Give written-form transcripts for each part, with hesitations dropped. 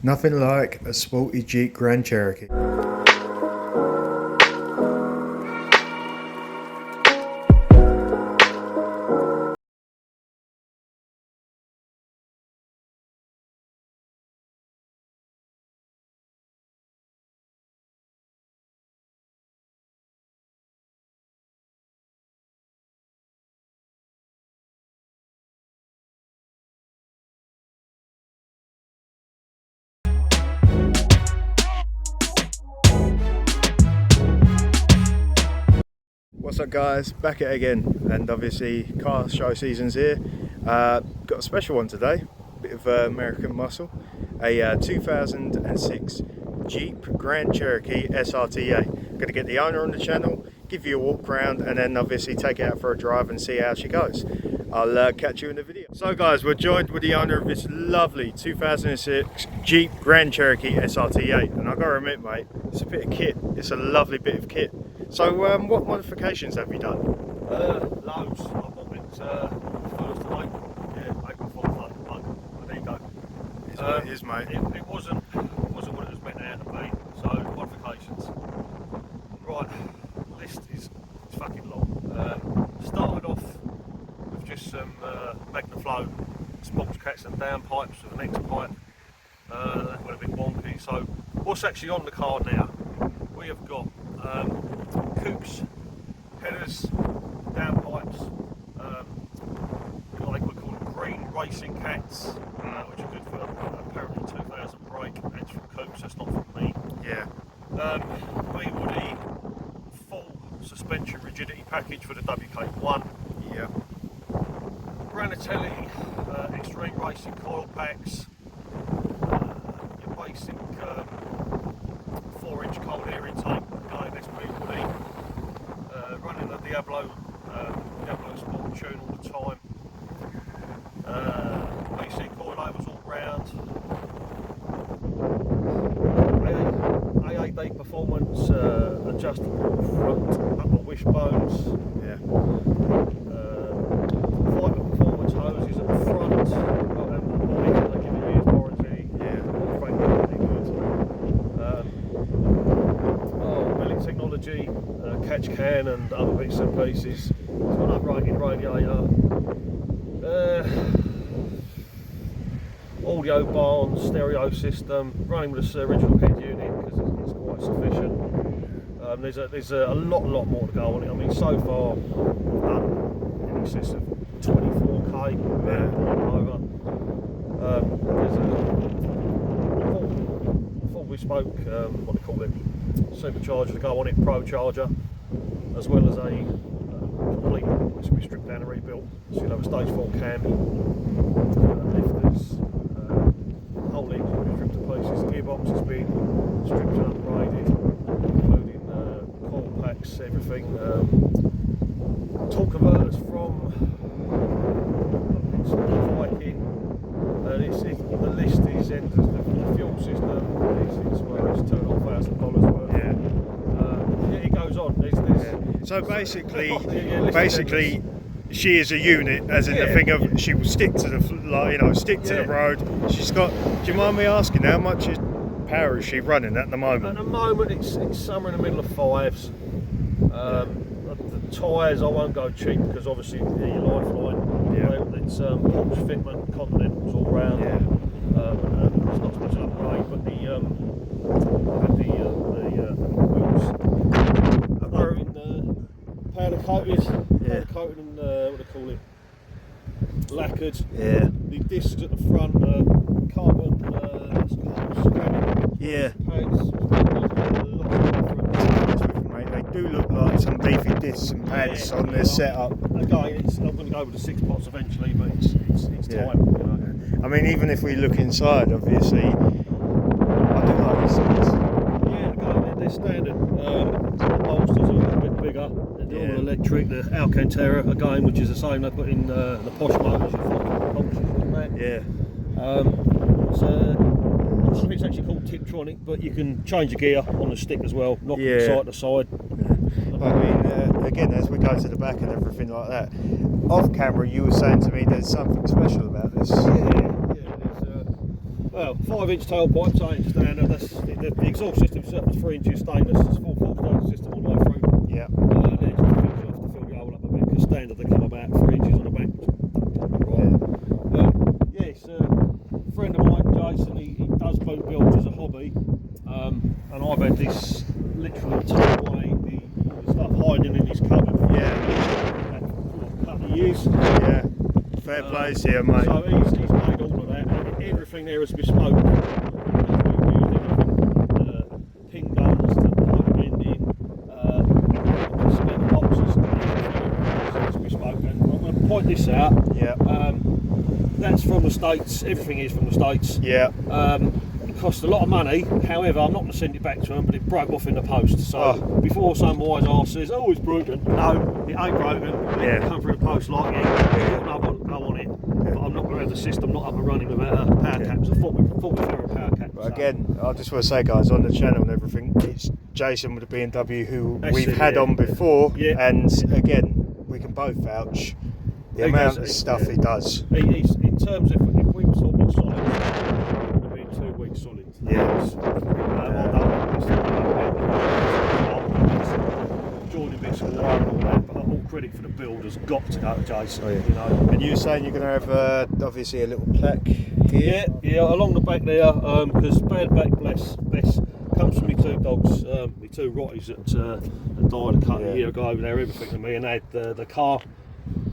Nothing like a sporty Jeep Grand Cherokee. What's up guys, back at it again, and obviously car show season's here. Got a special one today, bit of American muscle, a 2006 Jeep Grand Cherokee SRT8. Going to get the owner on the channel, give you a walk around, and then obviously take it out for a drive and see how she goes. I'll catch you in the video. So guys, we're joined with the owner of this lovely 2006 Jeep Grand Cherokee SRT8, and I've got to admit mate, it's a bit of kit, it's a lovely bit of kit. So what modifications have you done? Loads. I bought it first of April. Yeah, April 4th. But there you go. It's what it is, mate. It wasn't what it was meant out to be. So modifications. Right, list is fucking long. Started off with just some Magnaflow sports cats and downpipes with an X pipe. That went a bit wonky. So what's actually on the car now? We have got coops, headers, downpipes, like we call them green racing cats, which are good for apparently 2000 brake. That's from coops, that's not from me. Yeah. B-Woody full suspension rigidity package for the WK1. Yeah. Granatelli extreme racing coil packs, your basic 4-inch cold air intake. Running the Diablo Sport tune all the time. PC coilovers all round. A8 performance adjustable front upper wishbones. Yeah. Fibre performance hoses at the front. They give a year's warranty. Yeah. Technology, catch can and other bits and pieces. It's got an uprated radiator, audio barn, stereo system, running with this original head unit because it's quite sufficient. There's a lot more to go on it. I mean, so far I've done in excess of 24k over. There's a full bespoke, what they call it, supercharger to go on it, pro charger, as well as a complete, which we stripped down and rebuilt. So you'll have a stage 4 cam, lifters, the whole engine been stripped to pieces, gearbox has been stripped and upgraded, including coil packs, everything. Torque converters from Viking, and the list is endless. The fuel system is well, it's $2,500 worth. Yeah, it goes on. There's So basically, she is a unit, as in the thing of she will stick to the the road. She's got. Do you mind me asking how much power is she running at the moment? At the moment, it's somewhere in the middle of 5s. The tyres I won't go cheap because obviously your lifeline. Yeah. It's Porsche fitment, Continentals all round. Yeah. It's not so much an upgrade, but the wheels are in powder coated, and what do they call it? Lacquered. Yeah. The discs at the front carbon ceramic. Yeah. Pads. They do look like some beefy discs and pads on their setup. Again, I'm going to go with the 6 pots eventually, but it's time. You know. I mean, even if we look inside, obviously, I do like the seats. Yeah, again, they're standard. The bolsters are a bit bigger. They're all electric. The Alcantara, again, which is the same they put in the Porsche motors. Yeah. I don't know if it's actually called Tiptronic, but you can change the gear on the stick as well, knock it side to side. I mean, again, as we go to the back and everything like that, off camera you were saying to me there's something special about this. Yeah. Well, 5-inch tailpipes ain't standard. That's the exhaust system itself is 3 inches stainless. It's full stainless system all the way through. Yeah. Then it just finishes off to fill the hole up a bit because standard they come about 3 inches on the back. Right. Yeah, it's a friend of mine, Jason. He does boat builds as a hobby, and I've had this literally tucked away the stuff hiding in his cupboard. Yeah. For a couple of years. Yeah. Fair plays here, mate. So he's made all of that. Everything there is bespoke. We used everything, pin guns to pipe bending, spare boxes, it's bespoke. And I'm going to point this out. Yeah. That's from the States. Everything is from the States. Yeah. It cost a lot of money. However, I'm not going to send it back to them, but it broke off in the post. So before some wise arse says, "Oh, it's broken," no, it ain't broken. It come through the post like it. I want to go on it. But I'm not going to have the system not up and running without a power cap. It's a 40 farad power cap. But again, I just want to say, guys, on the channel and everything, it's Jason with the BMW who we've had on before, and again, we can both vouch the amount of stuff he does. He's, in terms of if we were talking solid, it would have been 2 weeks solid. Joining bits of wire and all that, but all credit for the builder's got to go to Jason. You know. And you were saying you're going to have obviously a little plaque here? Yeah, along the back there, because Bad Back Bless comes from me 2 dogs, me 2 rotties that died a couple of years ago. They're everything to me, and they had the car.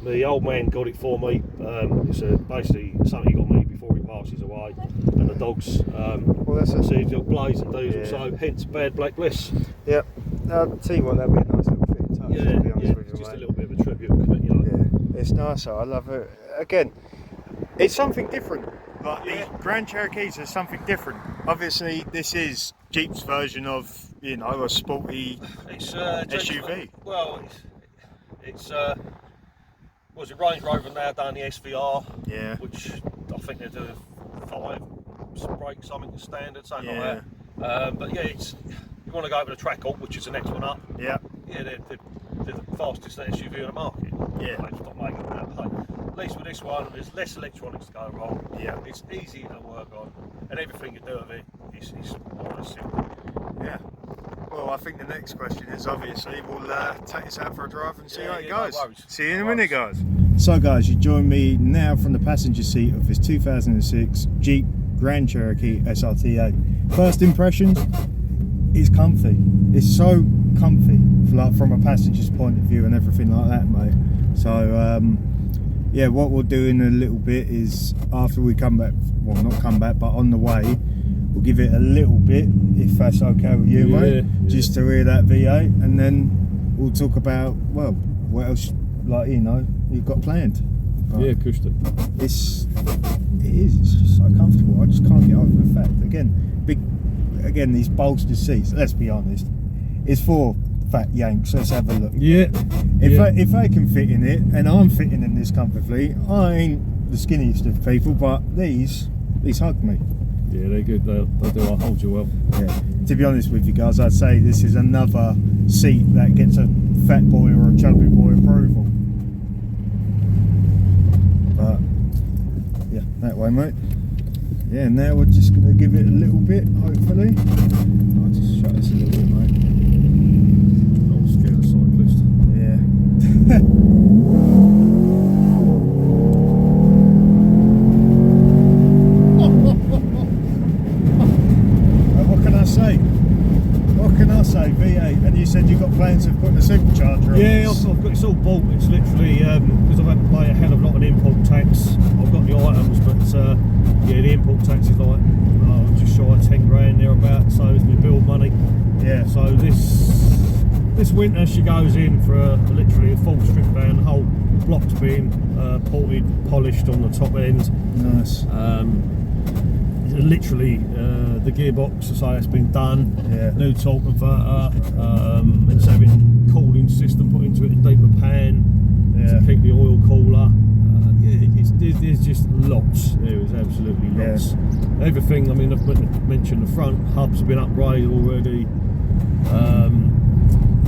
The old man got it for me. It's basically something he got me before he passes away, and the dogs. Well, that's a seasonal blaze and diesel, so hence Bad Black Bliss. Yep. I'll tell you what, that'd be a nice little fit in touch. Yeah, to be honest with you, just mate. a little bit of a tribute, you know. Yeah, it's nice. I love it. Again, it's something different. Like the Grand Cherokees are something different. Obviously, this is Jeep's version of a sporty SUV. Well, it's was it Range Rover now done the SVR? Yeah. Which I think they're doing 5 brakes, something standard, something like that. But yeah, you want to go over the track up, which is the next one up. Yeah. Yeah, they're the fastest SUV on the market. Yeah. They've stopped making that. But at least with this one, there's less electronics to go wrong. Yeah. It's easy to work on, and everything you do with it is more or less simple. Yeah. Well, I think the next question is obviously we'll take us out for a drive and see how it goes. No worries. See you in a minute, guys. So, guys, you join me now from the passenger seat of this 2006 Jeep Grand Cherokee SRT8. First impressions, it's comfy. It's so comfy, from a passenger's point of view and everything like that, mate. So, yeah, what we'll do in a little bit is after we come back, well, not come back, but on the way, we'll give it a little bit, if that's okay with you, mate, just to hear that V8, and then we'll talk about, well, what else, you've got planned. Right. Yeah, cushy. It's just so comfortable. I just can't get over the fact. Again, these bolstered seats, let's be honest, it's for fat Yanks. Let's have a look. Yeah. If they can fit in it, and I'm fitting in this comfortably, I ain't the skinniest of people, but these hug me. Yeah, they're good. They'll hold you well. Yeah. To be honest with you guys, I'd say this is another seat that gets a fat boy or a chubby boy approval. But yeah, that way, mate. Yeah, now we're just going to give it a little bit, hopefully. I'll just shut this a little bit, mate. Not scared of cyclist. Yeah. What can I say? V8, and you said you've got plans of putting a supercharger on. Yeah, I've got it's all bought. It's literally because I've had to pay a hell of a lot of import tax. I've got the items, but yeah, the import tax is like just shy of 10 grand thereabouts. So it's my build money. Yeah. So this winter she goes in for literally a full strip down. The whole block's being ported, polished on the top end. Nice. Literally the gearbox, I say, has been done. Yeah. New torque converter. It's having cooling system put into it, a deeper pan to keep the oil cooler. There's just lots. There is absolutely lots. Yeah. Everything. I mean, I've mentioned the front hubs have been upgraded already.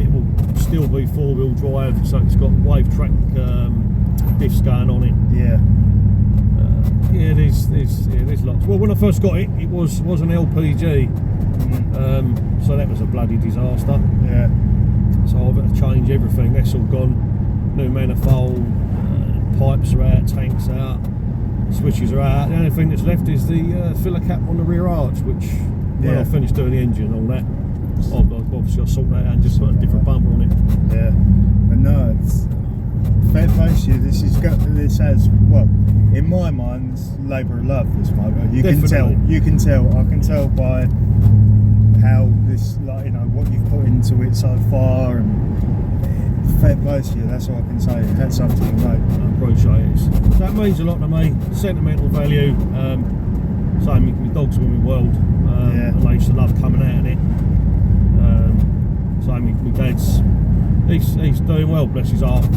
It will still be 4-wheel drive, so it's got wave track diffs going on it. Yeah. Yeah, there's lots. Well, when I first got it, it was an LPG, so that was a bloody disaster. Yeah. So I've had to change everything. That's all gone. New manifold, pipes are out, tanks out, switches are out. The only thing that's left is the filler cap on the rear arch, which when I finished doing the engine and all that, I've obviously got to sort that out and just put a different bumper on it. Yeah. But no, it's fair play to you. This has, well, in my mind, it's labour of love, this motor. You can tell. I can tell by how this, like, you know, what you've put into it so far, and fair play to you. That's all I can say. Hats off to you, mate. I appreciate it. So that means a lot to me. Sentimental value. So my dogs were my world, and I used to love coming out in it. So my dad's, he's doing well, bless his heart. I've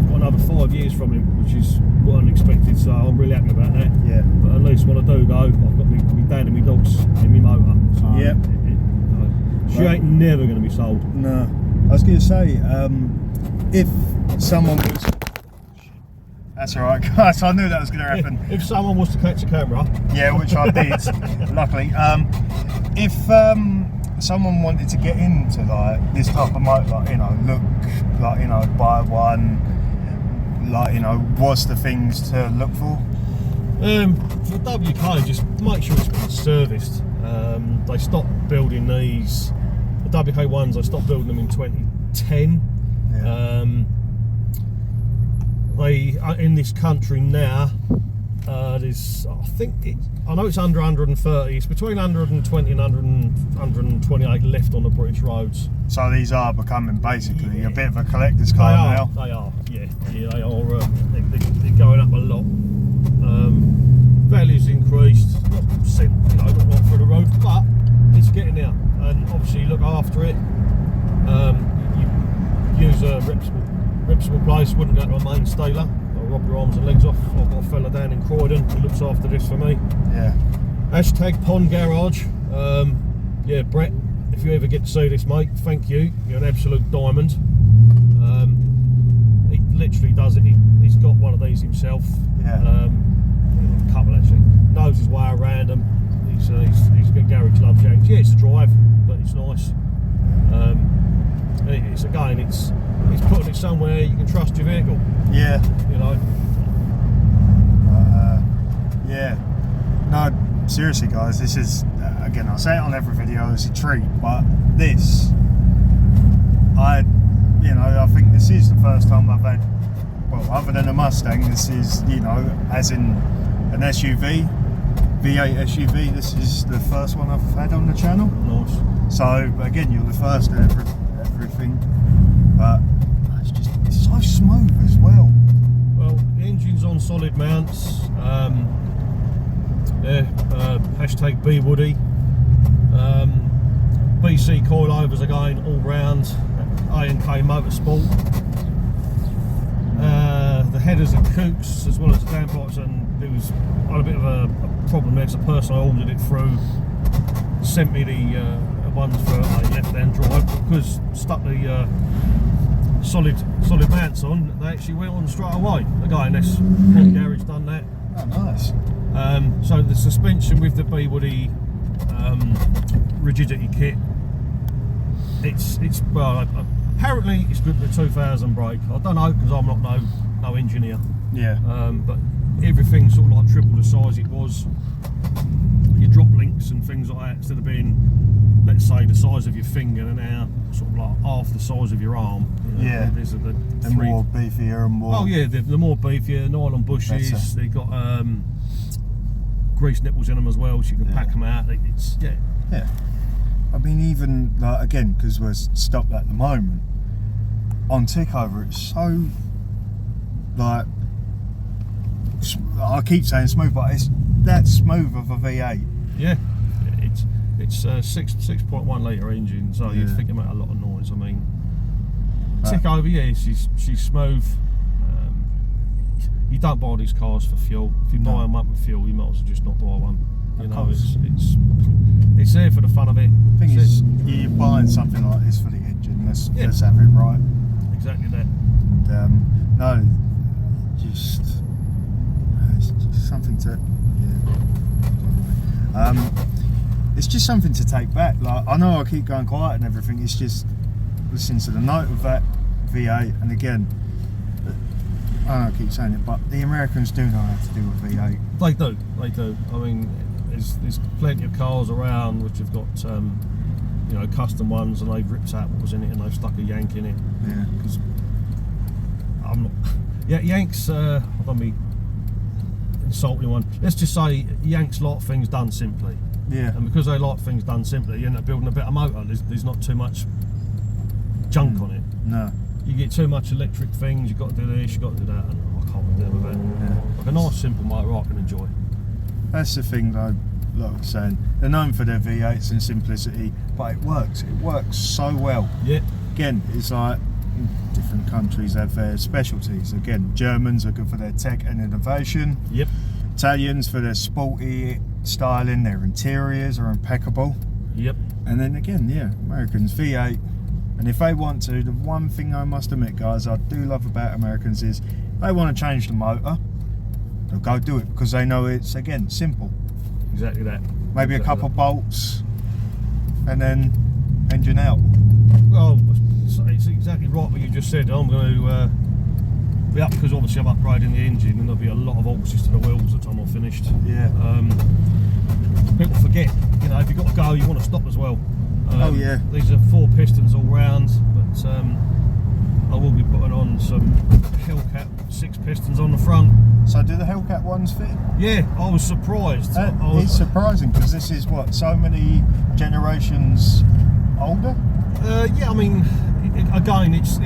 got another 5 years from him, which is what unexpected, so I'm really happy about that. Yeah. But at least when I do go, I've got my dad and my dogs in my motor. So she ain't never going to be sold. No. I was going to say, if someone was... That's alright, guys, I knew that was going to happen. If someone was to catch a camera... Yeah, which I did, luckily. If someone wanted to get into like this type of motor, like, you know, look, like, you know, buy one, like, you know, what's the things to look for? For WK, just make sure it's been serviced. They stopped building these, the WK ones, they stopped building them in 2010. They in this country now, there's, I know it's under 130, it's between 120 and 128 left on the British roads. So these are becoming basically a bit of a collector's car now. They are, yeah, they are. They're going up a lot. Value's increased, not right for the road, but it's getting there. And obviously, you look after it. You use a reputable place. Wouldn't go to a main staler. Rob your arms and legs off. I've got a fella down in Croydon who looks after this for me. Yeah. Hashtag Pond Garage. Yeah, Brett, if you ever get to see this, mate, thank you. You're an absolute diamond. He literally does it. He's got one of these himself. Yeah. A couple actually. Knows his way around them. He's got garage love change. Yeah, it's a drive, but it's nice. It's again, it's putting it somewhere you can trust your vehicle. Yeah. You know. Yeah. No, seriously, guys. This is again. I say it on every video. It's a treat, but this, I think this is the first time I've had. Well, other than a Mustang, this is, you know, as in an SUV, V8 SUV. This is the first one I've had on the channel. Nice. So again, you're the first of everything, but it's so smooth as well. Well, the engine's on solid mounts. Hashtag B Woody. BC coilovers again, all round. A&K Motorsport. The headers and coops, as well as the downpipes, and I had a bit of a problem there. The person I ordered it through sent me the ones for a left-hand drive, because stuck the solid mounts on. They actually went on straight away. Again, that's Pond Garage done that. Oh, nice. So the suspension with the B Woody rigidity kit, it's well, apparently it's good for the 2000 brake. I don't know, because I'm not no engineer. Yeah. But everything's sort of like triple the size it was. Your drop links and things like that, instead of being, let's say, the size of your finger, and now sort of like half the size of your arm. You know, yeah. These are the more beefier and more. Oh yeah, the more beefier, nylon bushes. Better. They've got grease nipples in them as well, so you can pack them out. It's yeah. I mean, even like, again, because we're stopped at the moment on Tickover, it's so like, I keep saying smooth, but it's that smooth of a V8. Yeah, it's a 6.1 litre engine, so you're thinking about a lot of noise. I mean, Tickover, yeah, she's smooth. You don't buy these cars for fuel. If you buy them up with fuel, you might as well just not buy one. You know, it's there for the fun of it. The thing is, you're buying something like this for the engine. Let's have it right. Exactly that. And no, just something to. Yeah. It's just something to take back. Like, I know I keep going quiet and everything. It's just listening to the note of that V8, and again, I keep saying it, but the Americans do know how to do a V8. They do. I mean, there's plenty of cars around which have got you know, custom ones, and they've ripped out what was in it and they've stuck a yank in it. Yeah. Because I'm not. Yeah, yanks. I don't mean insult anyone. Let's just say yanks like things done simply. Yeah. And because they like things done simply, you end up building a better motor. There's not too much junk on it. No. You get too much electric things. You've got to do this, you've got to do that, and I can't be doing with that. Yeah. Like a nice simple motor I can enjoy. That's the thing though, like I was saying, they're known for their V8s and simplicity, but it works so well. Yeah. Again, it's like different countries have their specialties. Again, Germans are good for their tech and innovation. Yep. Italians for their sporty styling, their interiors are impeccable. Yep. And then again, yeah, Americans, V8. And if they want to, the one thing I must admit, guys, I do love about Americans is they want to change the motor, they'll go do it because they know it's, again, simple. Exactly that. Maybe exactly a couple that. bolts and then engine out. Well, it's exactly right what you just said. I'm going to be up because obviously I'm upgrading the engine, and there'll be a lot of horses to the wheels the time I'm finished. Yeah. People forget, you know, if you've got to go, you want to stop as well. Oh yeah. These are 4 pistons all round, but I will be putting on some Hellcat 6 pistons on the front. So do the Hellcat ones fit? Yeah, I was surprised. It's surprising because this is what, so many generations older? Yeah, I mean, again, it's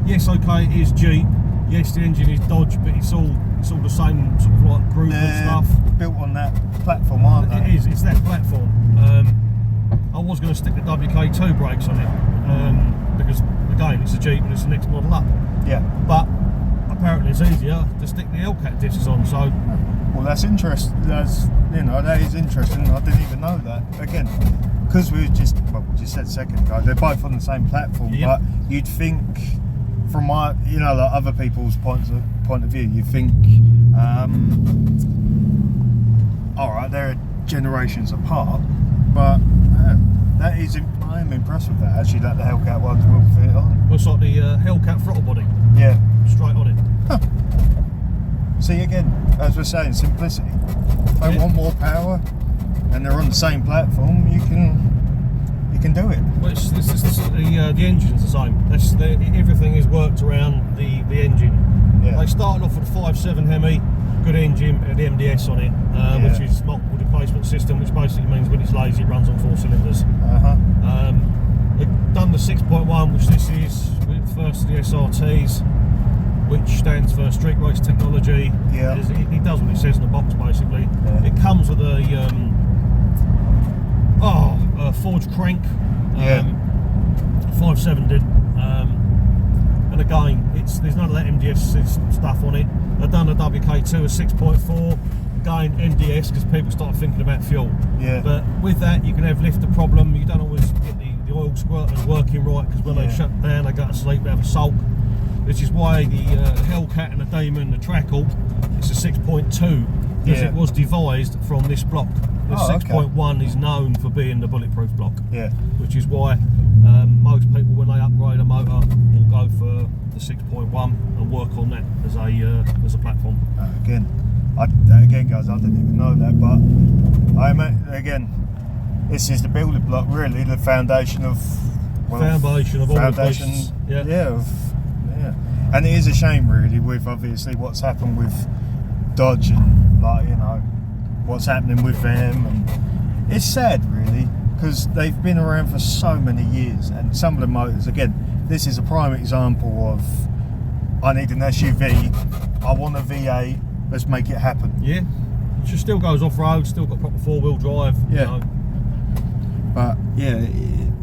yes, okay, it is Jeep. Yes, the engine is Dodge, but it's all the same sort of like group and stuff. Built on that platform, aren't they? It is. It's that platform. I was going to stick the WK2 brakes on it because again, it's a Jeep and it's the next model up. Yeah. But apparently, it's easier to stick the Hellcat discs on. So. Well, that's interesting. That's, you know, that is interesting. I didn't even know that. Again, because we just said a second ago, they're both on the same platform. Yep. But you'd think, from my, you know, like other people's point of view, you think, all right, they're generations apart, but that is, I am impressed with that. Actually, that the Hellcat ones will fit on. Well, it's like the Hellcat throttle body. Yeah. Straight on it. Huh. See, again, as we're saying, simplicity. If they want more power and they're on the same platform, you can do it. Well, the engine's the same. Everything is worked around the engine. Yeah. They started off with a 5.7 Hemi, good engine, and the MDS on it, which is multiple displacement system, which basically means when it's lazy, it runs on 4 cylinders. They've done the 6.1, which this is first of the SRTs, which stands for Street Race Technology. Yeah. It does what it says in the box, basically. Yeah. It comes with a forged crank, 5.7 did, and again, there's none of that MDS stuff on it. They've done a WK2 a 6.4, again NDS because people start thinking about fuel. Yeah. But with that, you can have lifter problem. You don't always get the oil squirters working right because when they shut down, they go to sleep, they have a sulk. Which is why the Hellcat and the Damon, the Trackle, it's a 6.2 because it was devised from this block. The 6.1 is known for being the bulletproof block. Yeah. Which is why most people, when they upgrade a motor, will go for the 6.1 and work on that as a platform. Again, guys, I didn't even know that, but again, this is the building block, really, the foundation of all the places. And it is a shame, really, with obviously what's happened with Dodge and, like, you know, what's happening with them, and it's sad, really, because they've been around for so many years, and some of the motors, again, this is a prime example of, I need an SUV, I want a V8, let's make it happen. Yeah, it still goes off-road, still got proper 4-wheel drive. Yeah. You know. But yeah,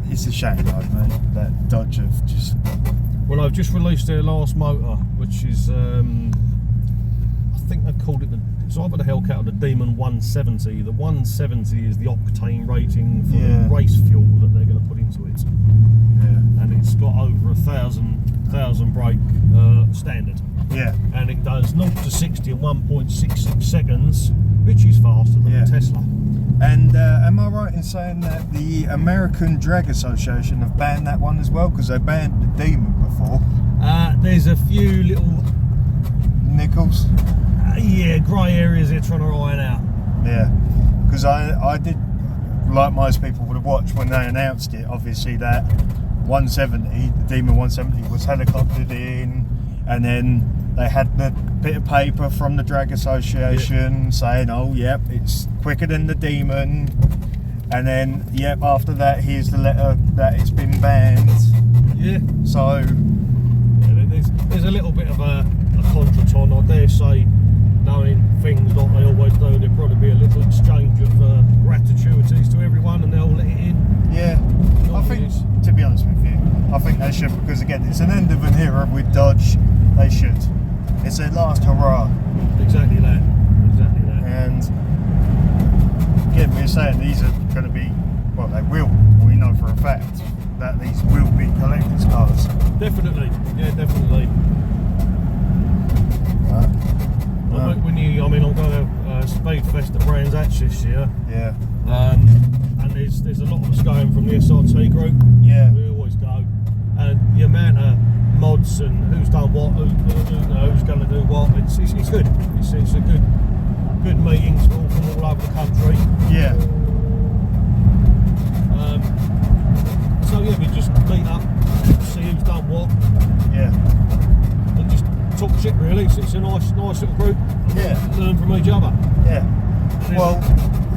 it's a shame, like, mate, that Dodge have just... Well, I've just released their last motor, which is, I think they called it it's either the Hellcat or the Demon 170. The 170 is the octane rating for the race fuel that they're going to put into it. Yeah. And it's got over 1,000 brake standard. Yeah. And it does 0 to 60 in 1.66 seconds, which is faster than a Tesla. And am I right in saying that the American Drag Association have banned that one as well? Because they banned the Demon before. There's a few little nickels. Yeah, grey areas they're trying to iron out. Yeah, because I did, like most people would have watched when they announced it, obviously that 170, the Demon 170 was helicoptered in, and then they had the bit of paper from the Drag Association saying, oh yep, it's quicker than the Demon, and then yep, after that here's the letter that it's been banned. Yeah. So there's a little bit of a contreton, I dare say, knowing things like they always do. There'll probably be a little exchange of gratuities to everyone, and they'll let it in. Yeah, I think, to be honest with you, I think they should, because again, it's an end of an era with Dodge. They should. It's their last hurrah. Exactly that. Exactly that. And again, we're saying these are going to be, well, they will. We know for a fact that these will be collector's cars. Definitely. Yeah, definitely. I'm going to Speed Fest at Brands Hatch this year. Yeah. And there's a lot of us going from the SRT group. Yeah. We always go. And the amount of mods and who's done what, who's going to do what, it's good. It's a good meetings from all over the country. Yeah. So yeah, we just meet up, see who's done what. Yeah. And just talk shit really. It's a nice little group. Yeah. Learn from each other. Yeah. Well,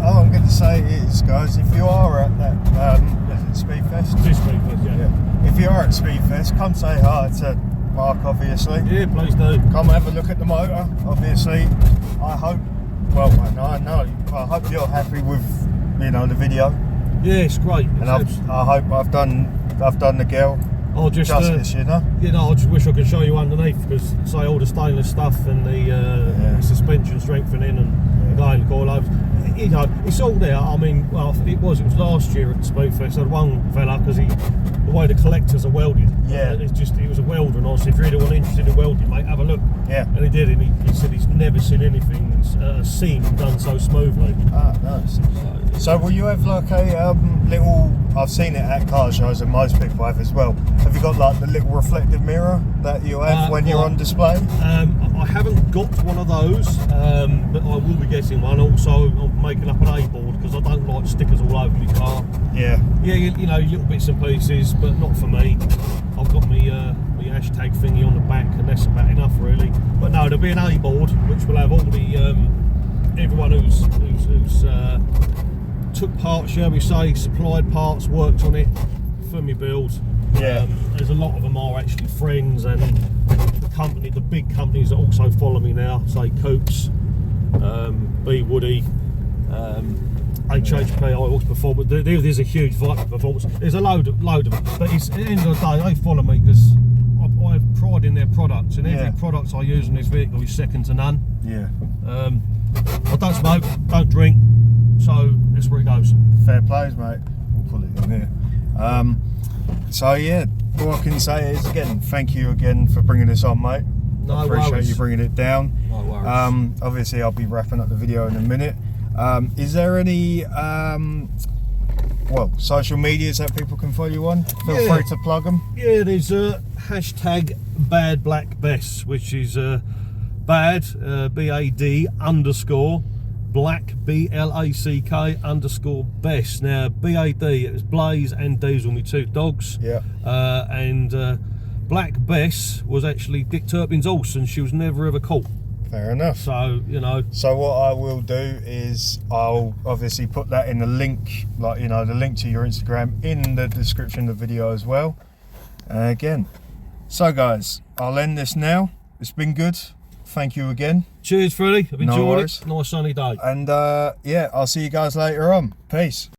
all I'm going to say is, guys, if you are at that Speedfest, Speedfest, yeah. If you are at Speedfest, come say hi to Mark, obviously. Yeah, please do. Come have a look at the motor, obviously. I hope, well, I know, I hope you're happy with, the video. Yeah, it's great. And I hope I've done the girl justice, I just wish I could show you underneath, because say all the stainless stuff and the suspension strengthening and the guiding coilovers, it's all there. I mean, well, it was last year at Speedfest. I had one fella, because the way the collectors are welded. Yeah. He was a welder, and I said, if you're really interested in welding, mate, have a look. Yeah. And he did, and he said he's never seen anything seen done so smoothly. Ah, nice. So will you have like a little, I've seen it at car shows and most people have as well, have you got like the little reflective mirror that you have when you're on display? I haven't got one of those, but I will be getting one. Also, I'm making up an A-board, because I don't like stickers all over my car. Yeah. Yeah, little bits and pieces, but not for me. I've got my hashtag thingy on the back, and that's about enough really. But no, there'll be an A-board, which will have all the everyone who's took part, shall we say, supplied parts, worked on it for me build. Yeah. There's a lot of them are actually friends, and the big companies that also follow me now, say Coops, B Woody, HHP, I always perform. There's a huge Viper Performance. There's a load of them, but it's, at the end of the day, they follow me because I have pride in their products, and every product I use in this vehicle is second to none. Yeah. I don't smoke, don't drink, so that's where it goes. Fair plays, mate. We'll pull it in here. So yeah, all I can say is, again, thank you again for bringing this on, mate. No I appreciate worries. you bringing it down. No worries. Obviously I'll be wrapping up the video in a minute. Is there any social medias that people can follow you on? Feel free to plug them. Yeah, there's hashtag #BadBlackBess, which is bad BAD _ black BLACK _ best. Now BAD, it was Blaze and Diesel, my two dogs. Yeah. And Black Bess was actually Dick Turpin's horse, and she was never ever caught. Fair enough. So, So what I will do is I'll obviously put that in the link, the link to your Instagram in the description of the video as well. Again. So guys, I'll end this now. It's been good. Thank you again. Cheers, Freddie. I've enjoyed worries. it. Nice sunny day. And yeah, I'll see you guys later on. Peace.